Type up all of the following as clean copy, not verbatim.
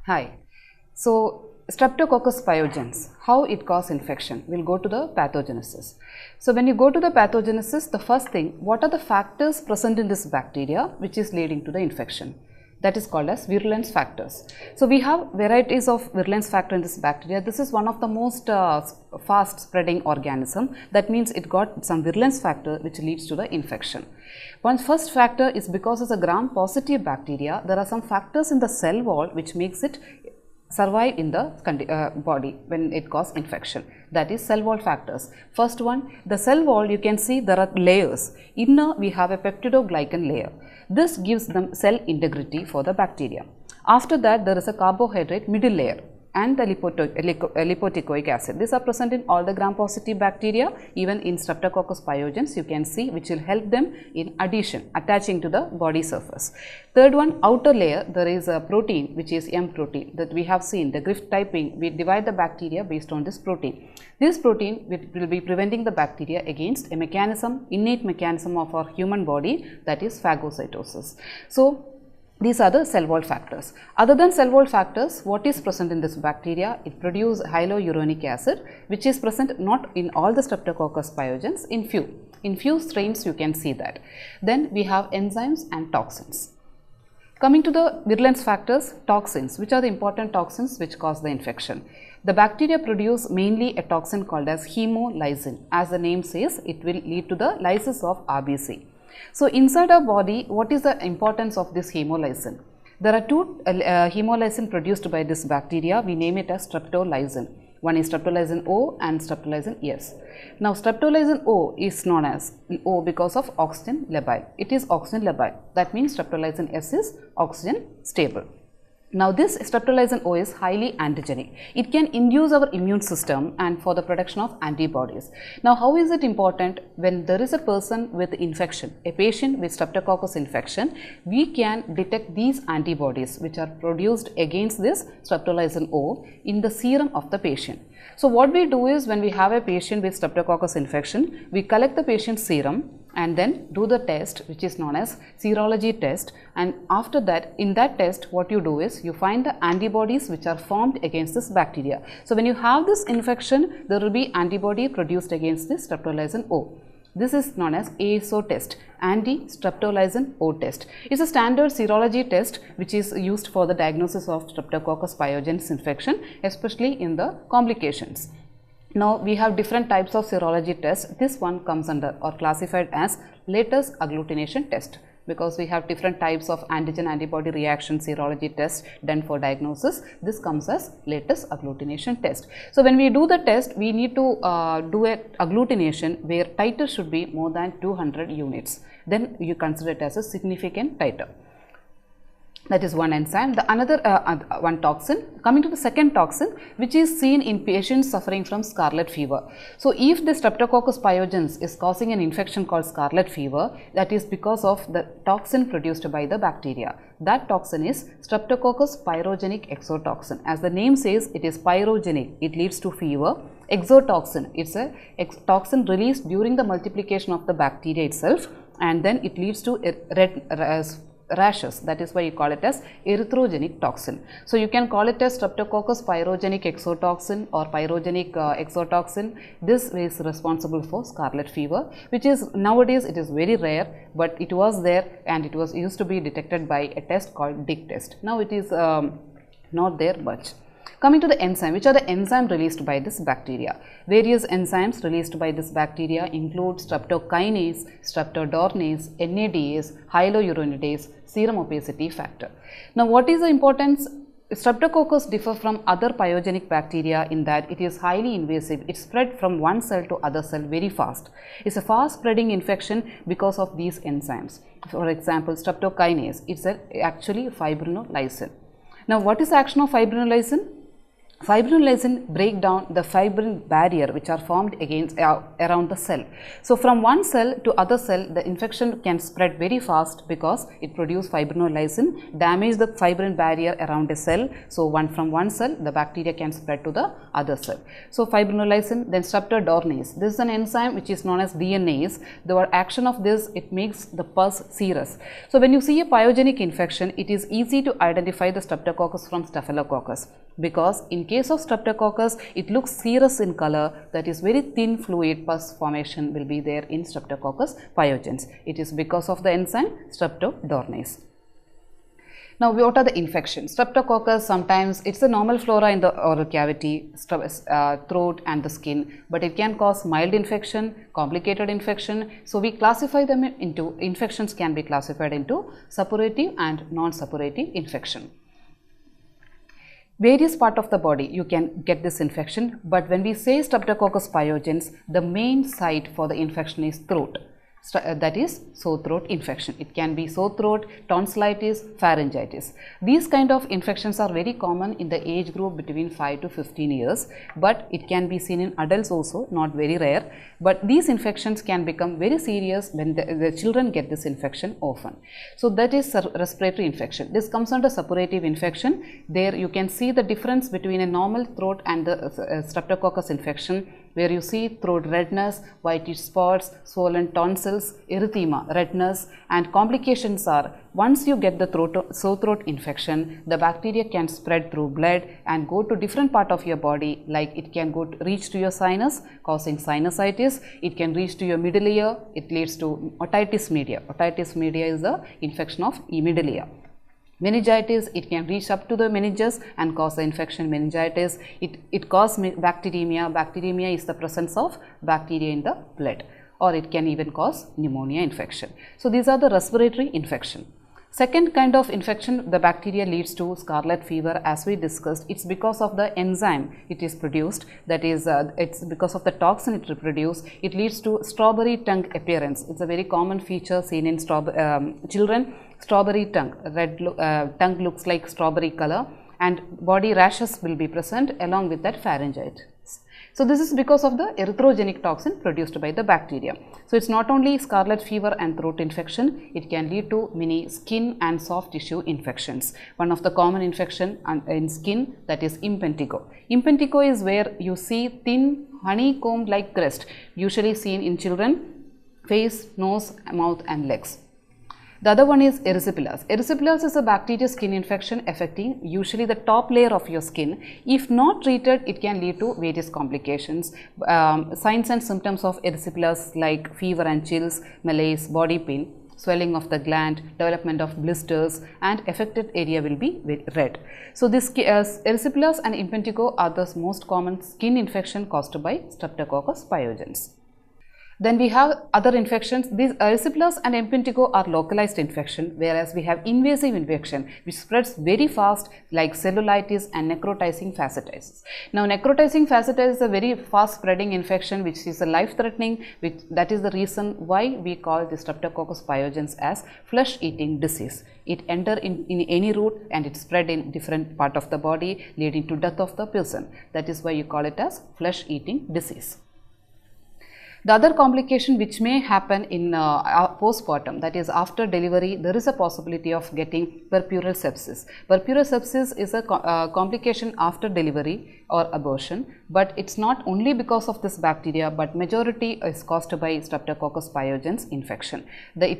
Hi. So, Streptococcus pyogenes, how it causes infection. We'll go to the pathogenesis. So, when you go to the pathogenesis, the first thing, what are the factors present in this bacteria which is leading to the infection? That is called as virulence factors. So, we have varieties of virulence factor in this bacteria. This is one of the most fast spreading organism. That means it got some virulence factor which leads to the infection. One first factor is because it's a gram-positive bacteria, there are some factors in the cell wall which makes it survive in the body when it causes infection. That is cell wall factors. First one, the cell wall, you can see there are layers. Inner we have a peptidoglycan layer. This gives them cell integrity for the bacteria. After that, there is a carbohydrate middle layer and the lipoic acid. These are present in all the gram-positive bacteria. Even in Streptococcus pyogenes you can see, which will help them in adhesion, attaching to the body surface. Third one, outer layer, there is a protein which is M protein that we have seen the Griff typing. We divide the bacteria based on this protein. This protein will be preventing the bacteria against a mechanism, innate mechanism of our human body, that is phagocytosis. So, these are the cell wall factors. Other than cell wall factors, what is present in this bacteria? It produces hyaluronic acid, which is present not in all the Streptococcus pyogenes, in few. In few strains you can see that. Then we have enzymes and toxins. Coming to the virulence factors, toxins. Which are the important toxins which cause the infection? The bacteria produce mainly a toxin called as hemolysin. As the name says, it will lead to the lysis of RBC. So, inside our body, what is the importance of this hemolysin? There are two hemolysin produced by this bacteria. We name it as streptolysin. One is streptolysin O and streptolysin S. Now, streptolysin O is known as O because of oxygen labile. It is oxygen labile. That means streptolysin S is oxygen stable. Now, this streptolysin O is highly antigenic. It can induce our immune system and for the production of antibodies. Now, how is it important? When there is a person with infection, a patient with Streptococcus infection, we can detect these antibodies which are produced against this streptolysin O in the serum of the patient. So, what we do is when we have a patient with Streptococcus infection, we collect the patient's serum and then do the test which is known as serology test, and after that, in that test what you do is you find the antibodies which are formed against this bacteria. So, when you have this infection, there will be antibody produced against this streptolysin O. This is known as ASO test, anti-streptolysin O test. It is a standard serology test which is used for the diagnosis of Streptococcus pyogenes infection, especially in the complications. Now, we have different types of serology tests. This one comes under or classified as lattice agglutination test, because we have different types of antigen antibody reaction serology tests done for diagnosis. This comes as lattice agglutination test. So, when we do the test, we need to do a agglutination where titer should be more than 200 units. Then you consider it as a significant titer. That is one enzyme. The another one toxin. Coming to the second toxin, which is seen in patients suffering from scarlet fever. So, if the Streptococcus pyogenes is causing an infection called scarlet fever, that is because of the toxin produced by the bacteria. That toxin is Streptococcus pyrogenic exotoxin. As the name says, it is pyrogenic. It leads to fever. Exotoxin, it's a toxin released during the multiplication of the bacteria itself, and then it leads to rashes. That is why you call it as erythrogenic toxin. So, you can call it as Streptococcus pyrogenic exotoxin or pyrogenic exotoxin. This is responsible for scarlet fever, which is nowadays it is very rare, but it was there and it was used to be detected by a test called Dick test. Now, it is not there much. Coming to the enzyme, which are the enzymes released by this bacteria? Various enzymes released by this bacteria include streptokinase, streptodornase, NADase, hyaluronidase, serum opacity factor. Now, what is the importance? Streptococcus differ from other pyogenic bacteria in that it is highly invasive. It spread from one cell to other cell very fast. It is a fast spreading infection because of these enzymes. For example, streptokinase, it is actually fibrinolysin. Now, what is the action of fibrinolysin? Fibrinolysin break down the fibrin barrier which are formed against around the cell. So from one cell to other cell, the infection can spread very fast because it produces fibrinolysin, damage the fibrin barrier around a cell. So from one cell, the bacteria can spread to the other cell. So fibrinolysin, then streptodornase. This is an enzyme which is known as DNase. The action of this, it makes the pus serous. So when you see a pyogenic infection, it is easy to identify the Streptococcus from Staphylococcus, because in case of Streptococcus, it looks serous in color, that is very thin fluid pus formation will be there in Streptococcus pyogenes. It is because of the enzyme streptodornase. Now, what are the infections? Streptococcus, sometimes it's a normal flora in the oral cavity, throat and the skin, but it can cause mild infection, complicated infection. So we classify them into, infections can be classified into suppurative and non-suppurative infection. Various part of the body you can get this infection, but when we say Streptococcus pyogenes, the main site for the infection is throat. That is sore throat infection. It can be sore throat, tonsillitis, pharyngitis. These kind of infections are very common in the age group between 5 to 15 years, but it can be seen in adults also, not very rare. But these infections can become very serious when the children get this infection often. So that is respiratory infection. This comes under suppurative infection. There you can see the difference between a normal throat and the Streptococcus infection, where you see throat redness, whitish spots, swollen tonsils, erythema, redness, and complications are, once you get the sore throat infection, the bacteria can spread through blood and go to different part of your body, like it can reach to your sinus, causing sinusitis. It can reach to your middle ear. It leads to otitis media. Otitis media is the infection of middle ear. Meningitis, it can reach up to the meninges and cause the infection meningitis. It causes bacteremia. Bacteremia is the presence of bacteria in the blood, or it can even cause pneumonia infection. So these are the respiratory infection. Second kind of infection, the bacteria leads to scarlet fever, as we discussed. It's because of the enzyme it is produced, that is it's because of the toxin it reproduces. It leads to strawberry tongue appearance. It's a very common feature seen in children. Strawberry tongue, tongue looks like strawberry color, and body rashes will be present along with that pharyngitis. So this is because of the erythrogenic toxin produced by the bacteria. So it's not only scarlet fever and throat infection, it can lead to many skin and soft tissue infections. One of the common infection in skin, that is impetigo. Impetigo is where you see thin honeycomb like crest, usually seen in children, face, nose, mouth and legs. The other one is erysipelas. Erysipelas is a bacterial skin infection affecting usually the top layer of your skin. If not treated, it can lead to various complications. Signs and symptoms of erysipelas like fever and chills, malaise, body pain, swelling of the gland, development of blisters, and affected area will be red. So this erysipelas and impetigo are the most common skin infection caused by Streptococcus pyogenes. Then we have other infections. These erysipelas and impetigo are localized infection, whereas we have invasive infection which spreads very fast, like cellulitis and necrotizing fasciitis. Now necrotizing fasciitis is a very fast spreading infection which is a life threatening, that is the reason why we call the Streptococcus pyogenes as flesh eating disease. It enters in any route and it spread in different part of the body, leading to death of the person. That is why you call it as flesh eating disease. The other complication which may happen in postpartum, that is after delivery, there is a possibility of getting puerperal sepsis. Puerperal sepsis is a complication after delivery or abortion, but it's not only because of this bacteria, but majority is caused by Streptococcus pyogenes infection. The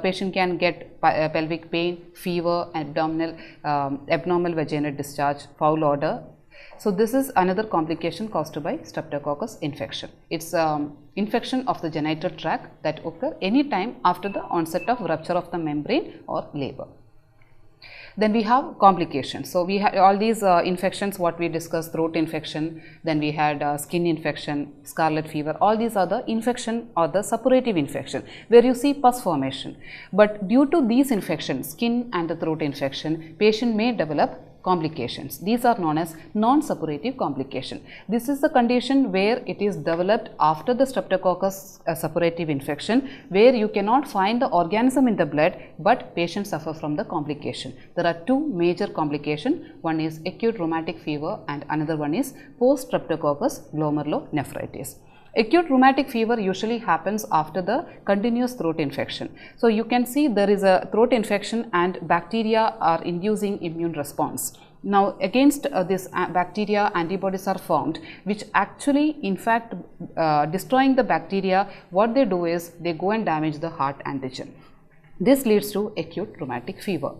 patient can get pelvic pain, fever, abdominal, abnormal vaginal discharge, foul odor. So this is another complication caused by Streptococcus infection. It's infection of the genital tract that occur any time after the onset of rupture of the membrane or labor. Then we have complications. So we have all these infections what we discussed, throat infection, then we had skin infection, scarlet fever. All these are the infection or the suppurative infection where you see pus formation. But due to these infections, skin and the throat infection, patient may develop complications. These are known as non-suppurative complication. This is the condition where it is developed after the Streptococcus suppurative infection, where you cannot find the organism in the blood, but patients suffer from the complication. There are two major complications. One is acute rheumatic fever and another one is post-Streptococcus glomerulonephritis. Acute rheumatic fever usually happens after the continuous throat infection. So, you can see there is a throat infection and bacteria are inducing immune response. Now, against this bacteria, antibodies are formed, which actually in fact destroying the bacteria. What they do is they go and damage the heart antigen. This leads to acute rheumatic fever.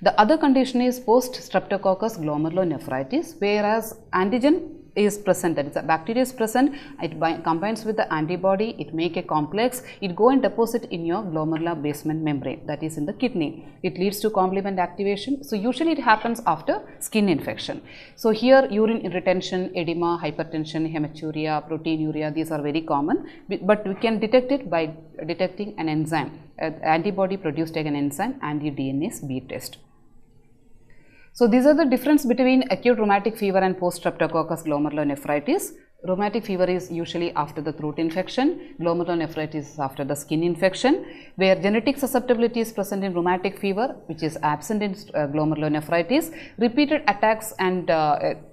The other condition is post-Streptococcus glomerulonephritis, whereas antigen is present, that is, the bacteria is present, it combines with the antibody, it make a complex, it go and deposit in your glomerular basement membrane, that is in the kidney. It leads to complement activation. So, usually it happens after skin infection. So, here urine retention, edema, hypertension, hematuria, proteinuria, these are very common, but we can detect it by detecting an enzyme, antibody produced like an enzyme, anti-DNase B test. So, these are the difference between acute rheumatic fever and post-Streptococcus glomerulonephritis. Rheumatic fever is usually after the throat infection, glomerulonephritis is after the skin infection, where genetic susceptibility is present in rheumatic fever, which is absent in glomerulonephritis. Repeated attacks and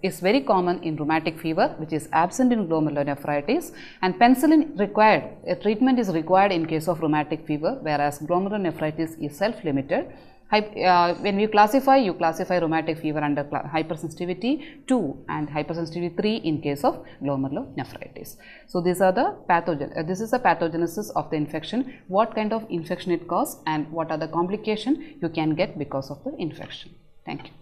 is very common in rheumatic fever, which is absent in glomerulonephritis, and penicillin required, treatment is required in case of rheumatic fever, whereas glomerulonephritis is self-limited. When you classify rheumatic fever under hypersensitivity 2 and hypersensitivity 3 in case of glomerulonephritis. So, these are the this is the pathogenesis of the infection, what kind of infection it causes and what are the complications you can get because of the infection. Thank you.